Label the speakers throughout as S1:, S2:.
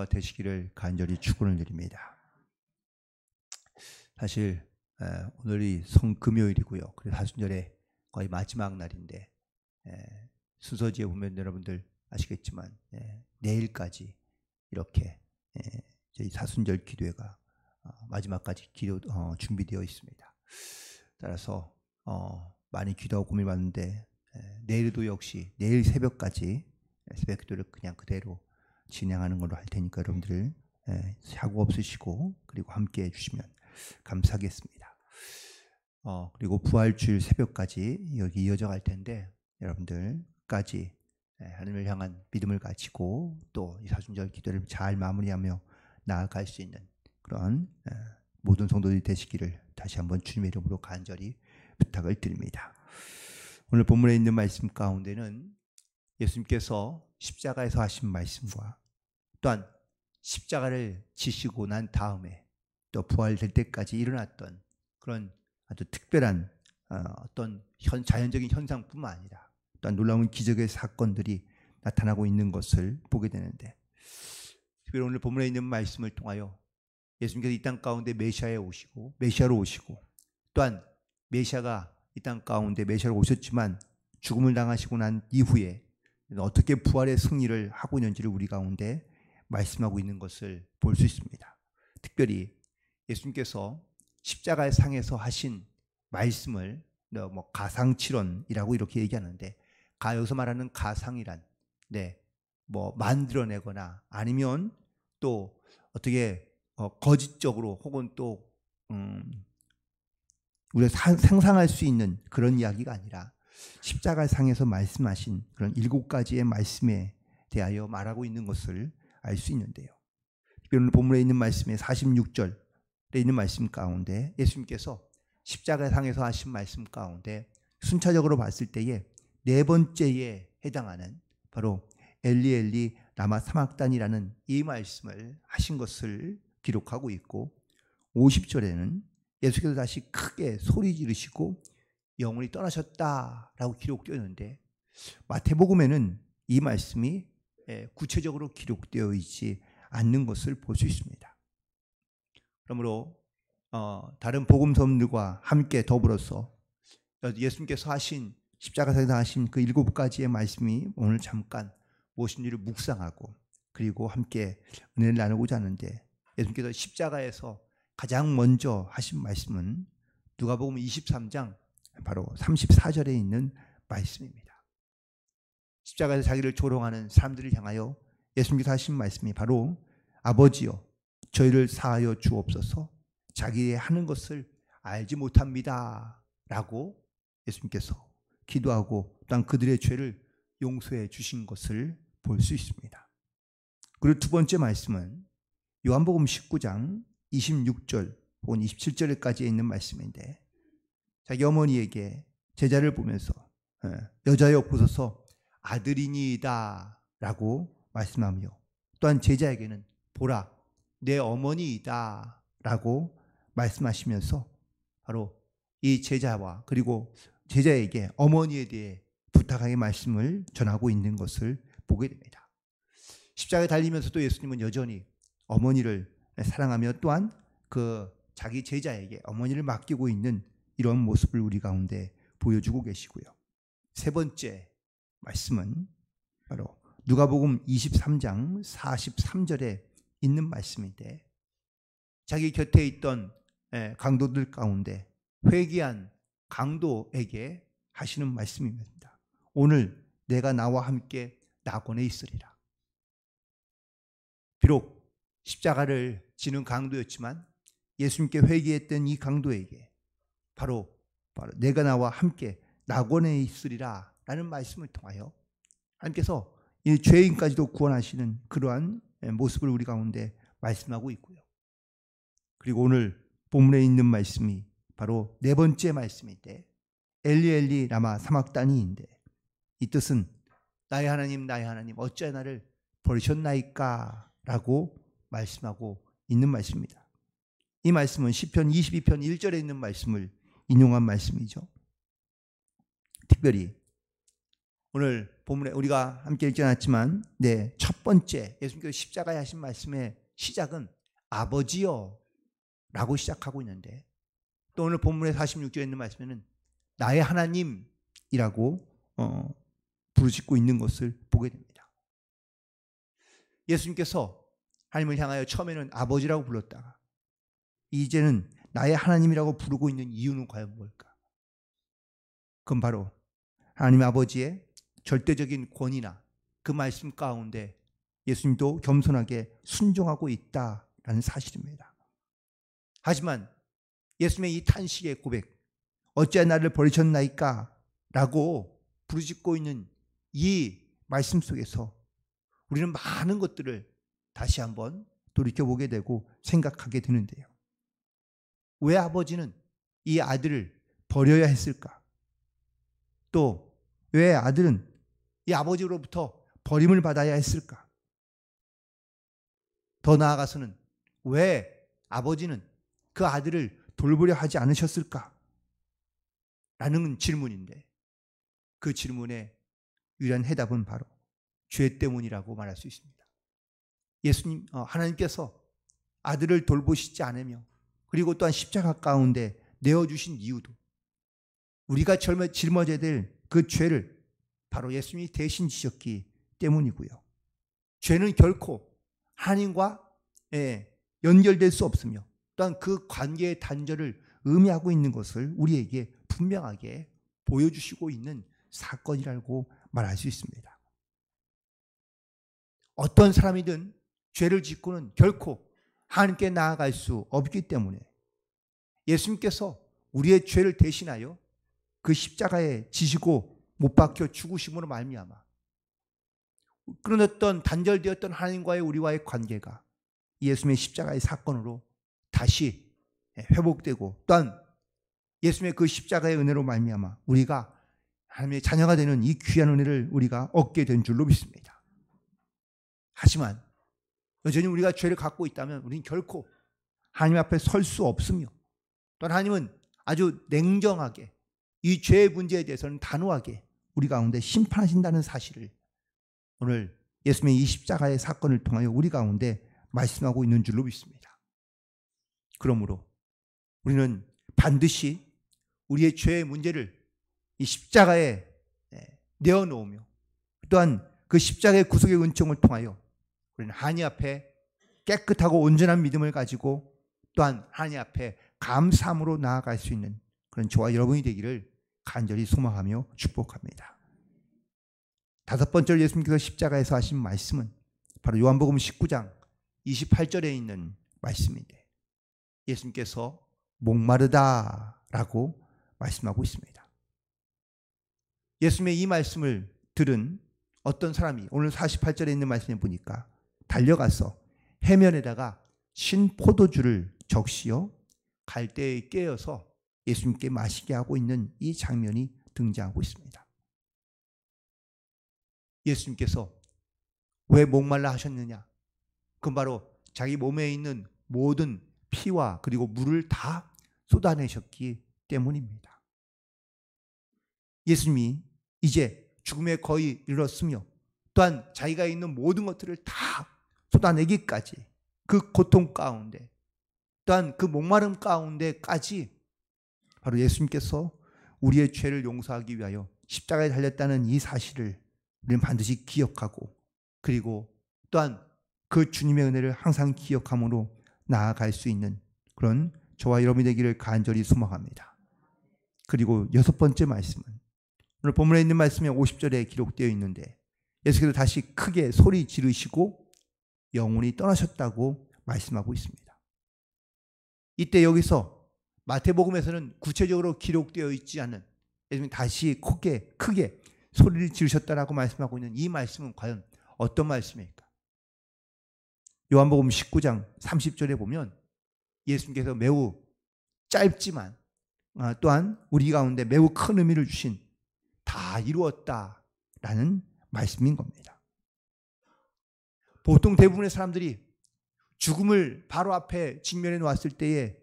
S1: 은혜가 되시기를 간절히 축원을 드립니다. 사실 오늘이 성금요일이고요. 그래서 사순절의 거의 마지막 날인데 순서지에 보면 여러분들 아시겠지만 내일까지 이렇게 저희 사순절 기도회가 마지막까지 준비되어 있습니다. 따라서 많이 기도하고 고민받는데 내일도 역시 내일 새벽까지 새벽 기도를 그냥 그대로 진행하는 걸로 할 테니까 여러분들 사고 없으시고 그리고 함께 해주시면 감사하겠습니다. 그리고 부활주일 새벽까지 여기 이어져 갈 텐데 여러분들까지 하나님을 향한 믿음을 가지고 또 이 사순절 기도를 잘 마무리하며 나아갈 수 있는 그런 모든 성도들이 되시기를 다시 한번 주님의 이름으로 간절히 부탁을 드립니다. 오늘 본문에 있는 말씀 가운데는 예수님께서 십자가에서 하신 말씀과 또한 십자가를 지시고 난 다음에 또 부활될 때까지 일어났던 그런 아주 특별한 어떤 자연적인 현상뿐만 아니라 또한 놀라운 기적의 사건들이 나타나고 있는 것을 보게 되는데, 특별히 오늘 본문에 있는 말씀을 통하여 예수님께서 이 땅 가운데 메시아로 오시고 또한 메시아가 이 땅 가운데 메시아로 오셨지만 죽음을 당하시고 난 이후에 어떻게 부활의 승리를 하고 있는지를 우리 가운데 말씀하고 있는 것을 볼 수 있습니다. 특별히 예수님께서 십자가의 상에서 하신 말씀을 가상칠언이라고 이렇게 얘기하는데, 여기서 말하는 가상이란 만들어내거나 아니면 또 어떻게 거짓적으로 혹은 또 우리가 상상할 수 있는 그런 이야기가 아니라 십자가 상에서 말씀하신 그런 7가지의 말씀에 대하여 말하고 있는 것을 알 수 있는데요. 오늘 본문에 있는 말씀의 46절에 있는 말씀 가운데 예수님께서 십자가 상에서 하신 말씀 가운데 순차적으로 봤을 때에 4번째에 해당하는 바로 엘리 엘리 라마 사막단이라는 이 말씀을 하신 것을 기록하고 있고, 50절에는 예수께서 다시 크게 소리 지르시고 영혼이 떠나셨다라고 기록되어 있는데, 마태복음에는 이 말씀이 구체적으로 기록되어 있지 않는 것을 볼 수 있습니다. 그러므로 다른 복음서들과 함께 더불어서 예수님께서 하신 십자가상에서 하신 그 7가지의 말씀이 오늘 잠깐 무엇인지를 묵상하고 그리고 함께 은혜를 나누고자 하는데, 예수님께서 십자가에서 가장 먼저 하신 말씀은 누가복음 23장 바로 34절에 있는 말씀입니다. 십자가에서 자기를 조롱하는 사람들을 향하여 예수님께서 하신 말씀이 바로 아버지여 저희를 사하여 주옵소서 자기의 하는 것을 알지 못합니다 라고 예수님께서 기도하고 또한 그들의 죄를 용서해 주신 것을 볼 수 있습니다. 그리고 두 번째 말씀은 요한복음 19장 26절 혹은 27절까지 있는 말씀인데, 자기 어머니에게 제자를 보면서 여자여 보소서 아들이니이다 라고 말씀하며, 또한 제자에게는 보라 내 어머니이다 라고 말씀하시면서 바로 이 제자와 그리고 제자에게 어머니에 대해 부탁하게 말씀을 전하고 있는 것을 보게 됩니다. 십자가에 달리면서도 예수님은 여전히 어머니를 사랑하며 또한 그 자기 제자에게 어머니를 맡기고 있는 이런 모습을 우리 가운데 보여주고 계시고요. 세 번째 말씀은 바로 누가복음 23장 43절에 있는 말씀인데, 자기 곁에 있던 강도들 가운데 회개한 강도에게 하시는 말씀입니다. 오늘 내가 나와 함께 낙원에 있으리라. 비록 십자가를 지는 강도였지만 예수님께 회개했던 이 강도에게 바로 내가 나와 함께 낙원에 있으리라 라는 말씀을 통하여 하나님께서 이 죄인까지도 구원하시는 그러한 모습을 우리 가운데 말씀하고 있고요. 그리고 오늘 본문에 있는 말씀이 바로 4번째 말씀인데, 엘리 엘리 라마 사막다니인데, 이 뜻은 나의 하나님 나의 하나님 어찌하여 나를 버리셨나이까 라고 말씀하고 있는 말씀입니다. 이 말씀은 시편 22편 1절에 있는 말씀을 인용한 말씀이죠. 특별히 오늘 본문에 우리가 함께 읽지 않았지만 첫 번째 예수님께서 십자가에 하신 말씀의 시작은 아버지여 라고 시작하고 있는데, 또 오늘 본문의 46절에 있는 말씀에는 나의 하나님이라고 부르짖고 있는 것을 보게 됩니다. 예수님께서 하나님을 향하여 처음에는 아버지라고 불렀다가 이제는 나의 하나님이라고 부르고 있는 이유는 과연 뭘까? 그건 바로 하나님 아버지의 절대적인 권위나 그 말씀 가운데 예수님도 겸손하게 순종하고 있다라는 사실입니다. 하지만 예수님의 이 탄식의 고백, 어찌하여 나를 버리셨나이까? 라고 부르짖고 있는 이 말씀 속에서 우리는 많은 것들을 다시 한번 돌이켜보게 되고 생각하게 되는데요. 왜 아버지는 이 아들을 버려야 했을까? 또 왜 아들은 이 아버지로부터 버림을 받아야 했을까? 더 나아가서는 왜 아버지는 그 아들을 돌보려 하지 않으셨을까? 라는 질문인데, 그 질문에 유일한 해답은 바로 죄 때문이라고 말할 수 있습니다. 예수님, 하나님께서 아들을 돌보시지 않으며 그리고 또한 십자가 가운데 내어주신 이유도 우리가 짊어져야 될 그 죄를 바로 예수님이 대신 지셨기 때문이고요. 죄는 결코 하나님과 연결될 수 없으며 또한 그 관계의 단절을 의미하고 있는 것을 우리에게 분명하게 보여주시고 있는 사건이라고 말할 수 있습니다. 어떤 사람이든 죄를 짓고는 결코 하나님께 나아갈 수 없기 때문에 예수님께서 우리의 죄를 대신하여 그 십자가에 지시고 못 박혀 죽으심으로 말미암아 끊어졌던 단절되었던 하나님과의 우리와의 관계가 예수님의 십자가의 사건으로 다시 회복되고, 또한 예수님의 그 십자가의 은혜로 말미암아 우리가 하나님의 자녀가 되는 이 귀한 은혜를 우리가 얻게 된 줄로 믿습니다. 하지만 여전히 우리가 죄를 갖고 있다면 우리는 결코 하나님 앞에 설 수 없으며, 또한 하나님은 아주 냉정하게 이 죄의 문제에 대해서는 단호하게 우리 가운데 심판하신다는 사실을 오늘 예수님의 이 십자가의 사건을 통하여 우리 가운데 말씀하고 있는 줄로 믿습니다. 그러므로 우리는 반드시 우리의 죄의 문제를 이 십자가에 내어놓으며, 또한 그 십자가의 구속의 은총을 통하여 우리는 하나님 앞에 깨끗하고 온전한 믿음을 가지고 또한 하나님 앞에 감사함으로 나아갈 수 있는 그런 저와 여러분이 되기를 간절히 소망하며 축복합니다. 다섯 번째로 예수님께서 십자가에서 하신 말씀은 바로 요한복음 19장 28절에 있는 말씀인데, 예수님께서 목마르다라고 말씀하고 있습니다. 예수님의 이 말씀을 들은 어떤 사람이 오늘 48절에 있는 말씀에 보니까 달려가서 해면에다가 신 포도주를 적시어 갈대에 깨어서 예수님께 마시게 하고 있는 이 장면이 등장하고 있습니다. 예수님께서 왜 목말라 하셨느냐? 그건 바로 자기 몸에 있는 모든 피와 그리고 물을 다 쏟아내셨기 때문입니다. 예수님이 이제 죽음에 거의 이르렀으며 또한 자기가 있는 모든 것들을 다 쏟아내기까지 그 고통 가운데 또한 그 목마름 가운데까지 바로 예수님께서 우리의 죄를 용서하기 위하여 십자가에 달렸다는 이 사실을 우리는 반드시 기억하고, 그리고 또한 그 주님의 은혜를 항상 기억함으로 나아갈 수 있는 그런 저와 여러분이 되기를 간절히 소망합니다. 그리고 여섯 번째 말씀은 오늘 본문에 있는 말씀이 50절에 기록되어 있는데, 예수께서 다시 크게 소리 지르시고 영혼이 떠나셨다고 말씀하고 있습니다. 이때 여기서 마태복음에서는 구체적으로 기록되어 있지 않은, 예수님이 다시 크게 소리를 지르셨다라고 말씀하고 있는 이 말씀은 과연 어떤 말씀일까? 요한복음 19장 30절에 보면 예수님께서 매우 짧지만 또한 우리 가운데 매우 큰 의미를 주신 다 이루었다라는 말씀인 겁니다. 보통 대부분의 사람들이 죽음을 바로 앞에 직면해 놓았을 때에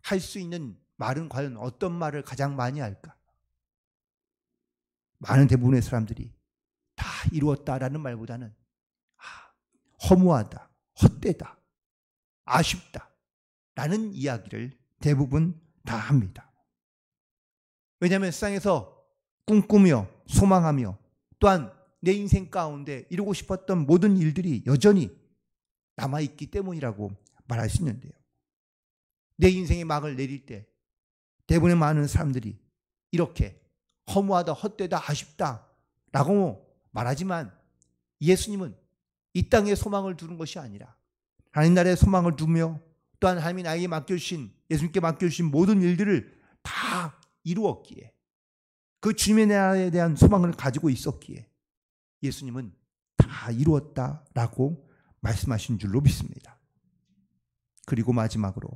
S1: 할 수 있는 말은 과연 어떤 말을 가장 많이 할까? 많은 대부분의 사람들이 다 이루었다라는 말보다는 허무하다, 헛되다, 아쉽다 라는 이야기를 대부분 다 합니다. 왜냐하면 세상에서 꿈꾸며 소망하며 또한 내 인생 가운데 이루고 싶었던 모든 일들이 여전히 남아있기 때문이라고 말할 수 있는데요. 내 인생의 막을 내릴 때 대부분의 많은 사람들이 이렇게 허무하다, 헛되다, 아쉽다 라고 말하지만 예수님은 이 땅에 소망을 두는 것이 아니라 하나님 나라에 소망을 두며 또한 하나님이 나에게 맡겨주신, 예수님께 맡겨주신 모든 일들을 다 이루었기에, 그 주님의 나라에 대한 소망을 가지고 있었기에 예수님은 다 이루었다라고 말씀하신 줄로 믿습니다. 그리고 마지막으로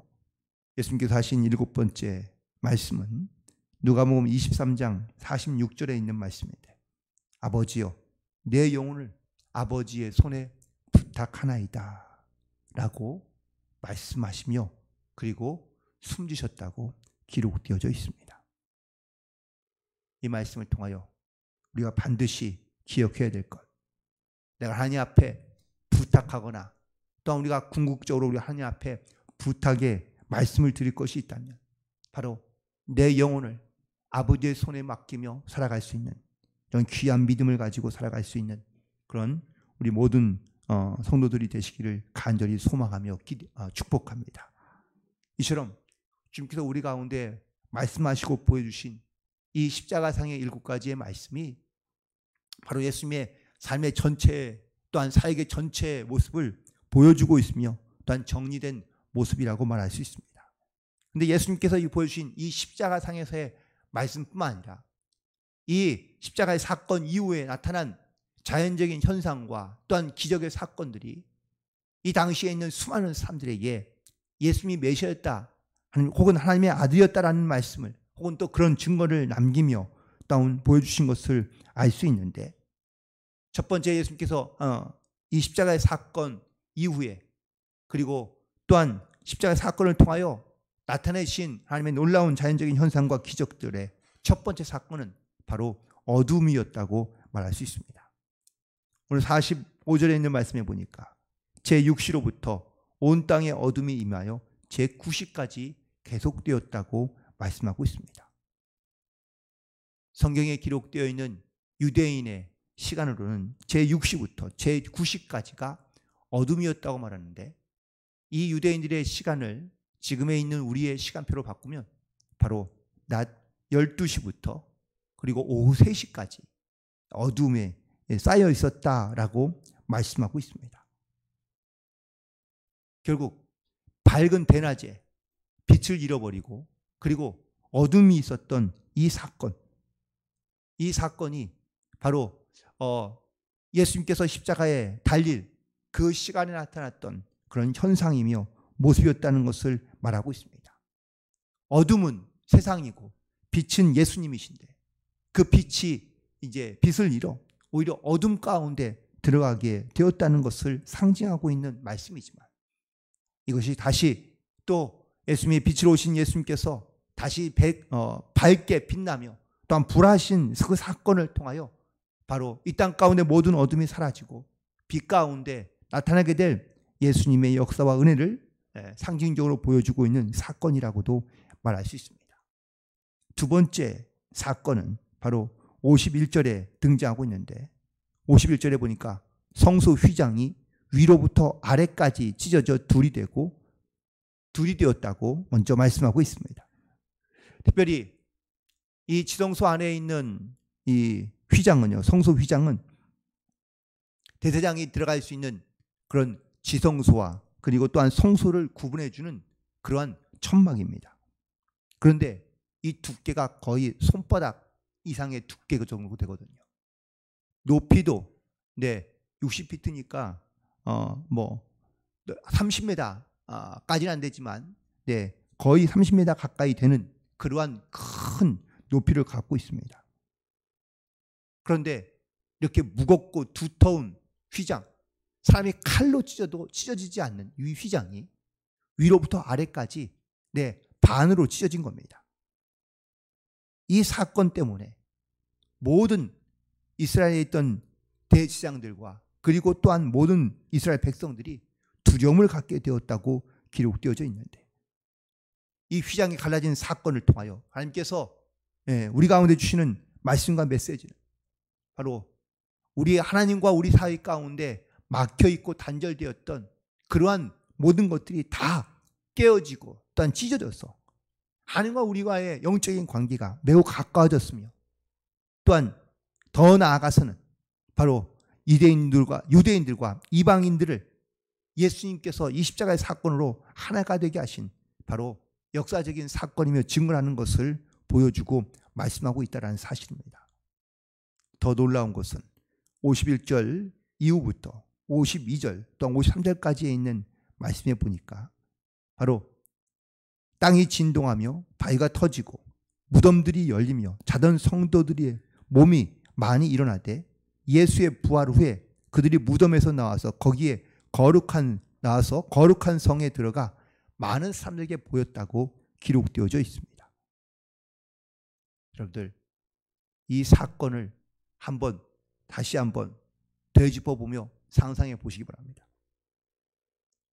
S1: 예수님께서 하신 7번째 말씀은 누가복음 23장 46절에 있는 말씀인데, 아버지여 내 영혼을 아버지의 손에 부탁하나이다 라고 말씀하시며 그리고 숨지셨다고 기록되어져 있습니다. 이 말씀을 통하여 우리가 반드시 기억해야 될 것, 내가 하나님 앞에 부탁하거나 또한 우리가 궁극적으로 우리 하나님 앞에 부탁의 말씀을 드릴 것이 있다면 바로 내 영혼을 아버지의 손에 맡기며 살아갈 수 있는, 이런 귀한 믿음을 가지고 살아갈 수 있는 그런 우리 모든 성도들이 되시기를 간절히 소망하며 축복합니다. 이처럼 주님께서 우리 가운데 말씀하시고 보여주신 이 십자가상의 7가지의 말씀이 바로 예수님의 삶의 전체 또한 사역의 전체의 모습을 보여주고 있으며 또한 정리된 모습이라고 말할 수 있습니다. 그런데 예수님께서 보여주신 이 십자가상에서의 말씀뿐만 아니라 이 십자가의 사건 이후에 나타난 자연적인 현상과 또한 기적의 사건들이 이 당시에 있는 수많은 사람들에게 예수님이 메시아였다 혹은 하나님의 아들이었다라는 말씀을 혹은 또 그런 증거를 남기며 또한 보여주신 것을 알 수 있는데, 첫 번째 예수님께서 이 십자가의 사건 이후에 그리고 또한 십자가의 사건을 통하여 나타내신 하나님의 놀라운 자연적인 현상과 기적들의 첫 번째 사건은 바로 어둠이었다고 말할 수 있습니다. 오늘 45절에 있는 말씀에 보니까 제6시로부터 온 땅에 어둠이 임하여 제9시까지 계속되었다고 말씀하고 있습니다. 성경에 기록되어 있는 유대인의 시간으로는 제6시부터 제9시까지가 어둠이었다고 말하는데, 이 유대인들의 시간을 지금에 있는 우리의 시간표로 바꾸면 바로 낮 12시부터 그리고 오후 3시까지 어둠에 쌓여 있었다라고 말씀하고 있습니다. 결국 밝은 대낮에 빛을 잃어버리고 그리고 어둠이 있었던 이 사건이 바로 예수님께서 십자가에 달릴 그 시간에 나타났던 그런 현상이며 모습이었다는 것을 말하고 있습니다. 어둠은 세상이고 빛은 예수님이신데 그 빛이 이제 빛을 잃어 오히려 어둠 가운데 들어가게 되었다는 것을 상징하고 있는 말씀이지만, 이것이 다시 또 예수님의 빛으로 오신 예수님께서 다시 밝게 빛나며 또한 불하신 그 사건을 통하여 바로 이 땅 가운데 모든 어둠이 사라지고 빛 가운데 나타나게 될 예수님의 역사와 은혜를 상징적으로 보여주고 있는 사건이라고도 말할 수 있습니다. 두 번째 사건은 바로 51절에 등장하고 있는데, 51절에 보니까 성소 휘장이 위로부터 아래까지 찢어져 둘이 되었다고 먼저 말씀하고 있습니다. 특별히 이 지성소 안에 있는 이 휘장은요, 성소 휘장은 대제사장이 들어갈 수 있는 그런 지성소와 그리고 또한 성소를 구분해주는 그러한 천막입니다. 그런데 이 두께가 거의 손바닥 이상의 두께 정도 되거든요. 높이도 60피트니까 30m까지는 안 되지만 거의 30m 가까이 되는 그러한 큰 높이를 갖고 있습니다. 그런데 이렇게 무겁고 두터운 휘장, 사람이 칼로 찢어도 찢어지지 않는 이 휘장이 위로부터 아래까지 반으로 찢어진 겁니다. 이 사건 때문에 모든 이스라엘에 있던 대제사장들과 그리고 또한 모든 이스라엘 백성들이 두려움을 갖게 되었다고 기록되어져 있는데, 이 휘장이 갈라진 사건을 통하여 하나님께서 우리 가운데 주시는 말씀과 메시지는 바로 우리 하나님과 우리 사이 가운데 막혀있고 단절되었던 그러한 모든 것들이 다 깨어지고 또한 찢어져서 하나님과 우리와의 영적인 관계가 매우 가까워졌으며, 또한 더 나아가서는 바로 유대인들과 이방인들을 예수님께서 이 십자가의 사건으로 하나가 되게 하신 바로 역사적인 사건이며 증거하는 것을 보여주고 말씀하고 있다는 사실입니다. 더 놀라운 것은 51절 이후부터 52절 또한 53절까지에 있는 말씀에 보니까 바로 땅이 진동하며 바위가 터지고 무덤들이 열리며 자던 성도들의 몸이 많이 일어나되, 예수의 부활 후에 그들이 무덤에서 나와서 거룩한 성에 들어가 많은 사람들에게 보였다고 기록되어져 있습니다. 여러분들, 이 사건을 다시 한번 되짚어 보며 상상해 보시기 바랍니다.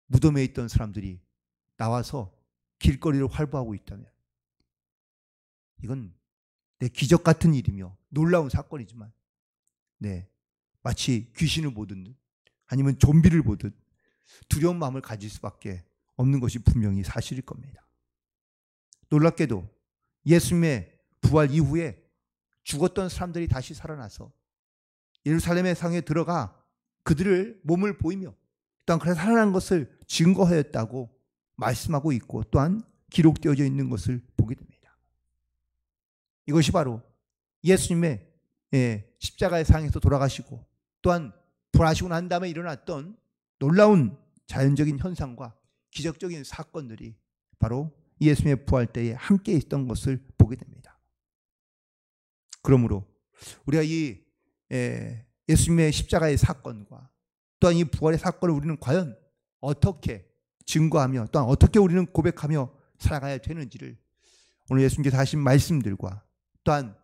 S1: 무덤에 있던 사람들이 나와서 길거리를 활보하고 있다면 이건 기적 같은 일이며 놀라운 사건이지만 마치 귀신을 보듯 아니면 좀비를 보듯 두려운 마음을 가질 수밖에 없는 것이 분명히 사실일 겁니다. 놀랍게도 예수님의 부활 이후에 죽었던 사람들이 다시 살아나서 예루살렘의 성에 들어가 그들을 몸을 보이며 또한 그래서 살아난 것을 증거하였다고 말씀하고 있고 또한 기록되어져 있는 것을 보게 됩니다. 이것이 바로 예수님의 십자가의 상에서 돌아가시고 또한 부활하시고 난 다음에 일어났던 놀라운 자연적인 현상과 기적적인 사건들이 바로 예수님의 부활 때에 함께 있던 것을 보게 됩니다. 그러므로 우리가 이 예수님의 십자가의 사건과 또한 이 부활의 사건을 우리는 과연 어떻게 증거하며 또한 어떻게 우리는 고백하며 살아가야 되는지를 오늘 예수님께서 하신 말씀들과 또한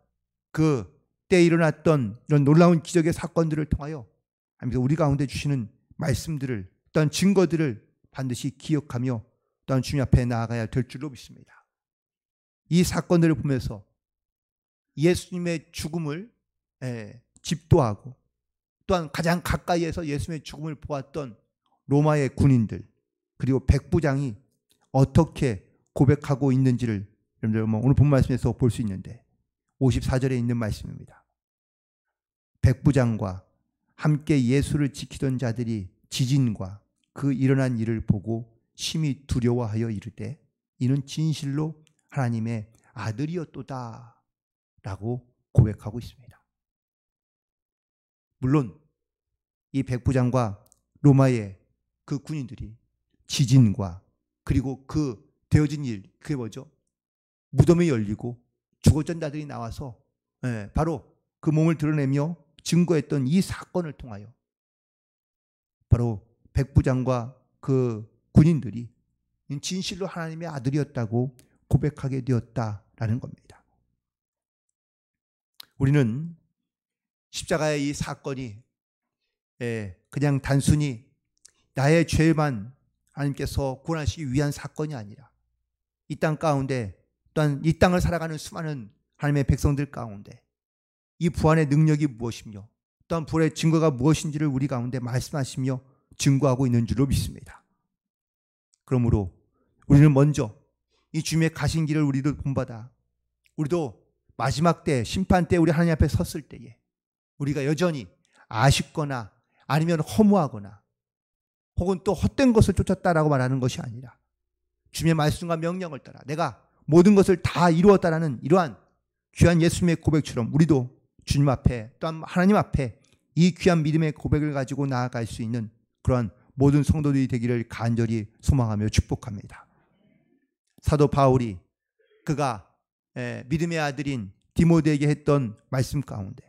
S1: 그 때에 일어났던 이런 놀라운 기적의 사건들을 통하여 하면서 우리 가운데 주시는 말씀들을 또한 증거들을 반드시 기억하며 또한 주님 앞에 나아가야 될 줄로 믿습니다. 이 사건들을 보면서 예수님의 죽음을 집도하고 또한 가장 가까이에서 예수님의 죽음을 보았던 로마의 군인들 그리고 백부장이 어떻게 고백하고 있는지를 여러분들 오늘 본 말씀에서 볼 수 있는데 54절에 있는 말씀입니다. 백부장과 함께 예수를 지키던 자들이 지진과 그 일어난 일을 보고 심히 두려워하여 이르되 이는 진실로 하나님의 아들이었도다 라고 고백하고 있습니다. 물론 이 백부장과 로마의 그 군인들이 지진과 그리고 그 되어진 일, 그게 뭐죠? 무덤이 열리고 죽었던 자들이 나와서 바로 그 몸을 드러내며 증거했던 이 사건을 통하여 바로 백부장과 그 군인들이 진실로 하나님의 아들이었다고 고백하게 되었다라는 겁니다. 우리는 십자가의 이 사건이 그냥 단순히 나의 죄만 하나님께서 구원하시기 위한 사건이 아니라 이 땅 가운데 또한 이 땅을 살아가는 수많은 하나님의 백성들 가운데 이 부활의 능력이 무엇이며 또한 부활의 증거가 무엇인지를 우리 가운데 말씀하시며 증거하고 있는 줄로 믿습니다. 그러므로 우리는 먼저 이 주님의 가신 길을 우리도 본받아 우리도 마지막 때 심판 때 우리 하나님 앞에 섰을 때에 우리가 여전히 아쉽거나 아니면 허무하거나 혹은 또 헛된 것을 쫓았다라고 말하는 것이 아니라 주님의 말씀과 명령을 따라 내가 모든 것을 다 이루었다라는 이러한 귀한 예수님의 고백처럼 우리도 주님 앞에 또한 하나님 앞에 이 귀한 믿음의 고백을 가지고 나아갈 수 있는 그러한 모든 성도들이 되기를 간절히 소망하며 축복합니다. 사도 바울이 그가 믿음의 아들인 디모데에게 했던 말씀 가운데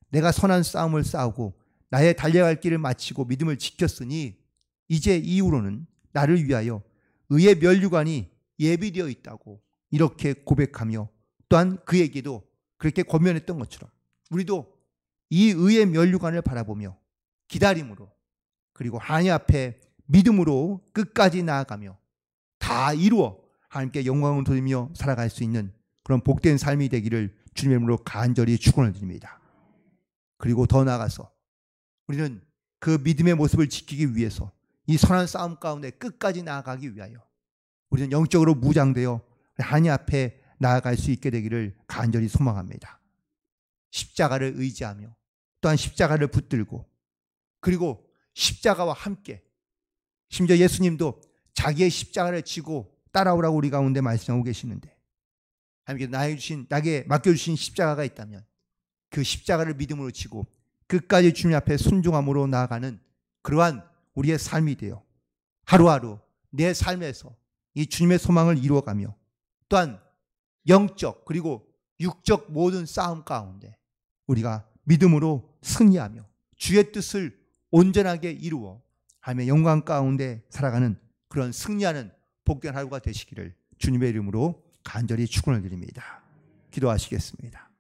S1: 내가 선한 싸움을 싸우고 나의 달려갈 길을 마치고 믿음을 지켰으니 이제 이후로는 나를 위하여 의의 면류관이 예비되어 있다고 이렇게 고백하며 또한 그에게도 그렇게 권면했던 것처럼 우리도 이 의의 면류관을 바라보며 기다림으로 그리고 하나님 앞에 믿음으로 끝까지 나아가며 다 이루어 하나님께 영광을 돌리며 살아갈 수 있는 그런 복된 삶이 되기를 주님의 이름으로 간절히 축원을 드립니다. 그리고 더 나아가서 우리는 그 믿음의 모습을 지키기 위해서 이 선한 싸움 가운데 끝까지 나아가기 위하여 우리는 영적으로 무장되어 하나님 앞에 나아갈 수 있게 되기를 간절히 소망합니다. 십자가를 의지하며 또한 십자가를 붙들고 그리고 십자가와 함께 심지어 예수님도 자기의 십자가를 지고 따라오라고 우리 가운데 말씀하고 계시는데 하나님께서 나에게 맡겨주신 십자가가 있다면 그 십자가를 믿음으로 지고 끝까지 주님 앞에 순종함으로 나아가는 그러한 우리의 삶이 되어 하루하루 내 삶에서 이 주님의 소망을 이루어가며 또한 영적 그리고 육적 모든 싸움 가운데 우리가 믿음으로 승리하며 주의 뜻을 온전하게 이루어 하나님의 영광 가운데 살아가는 그런 승리하는 복된 하루가 되시기를 주님의 이름으로 간절히 축원을 드립니다. 기도하시겠습니다.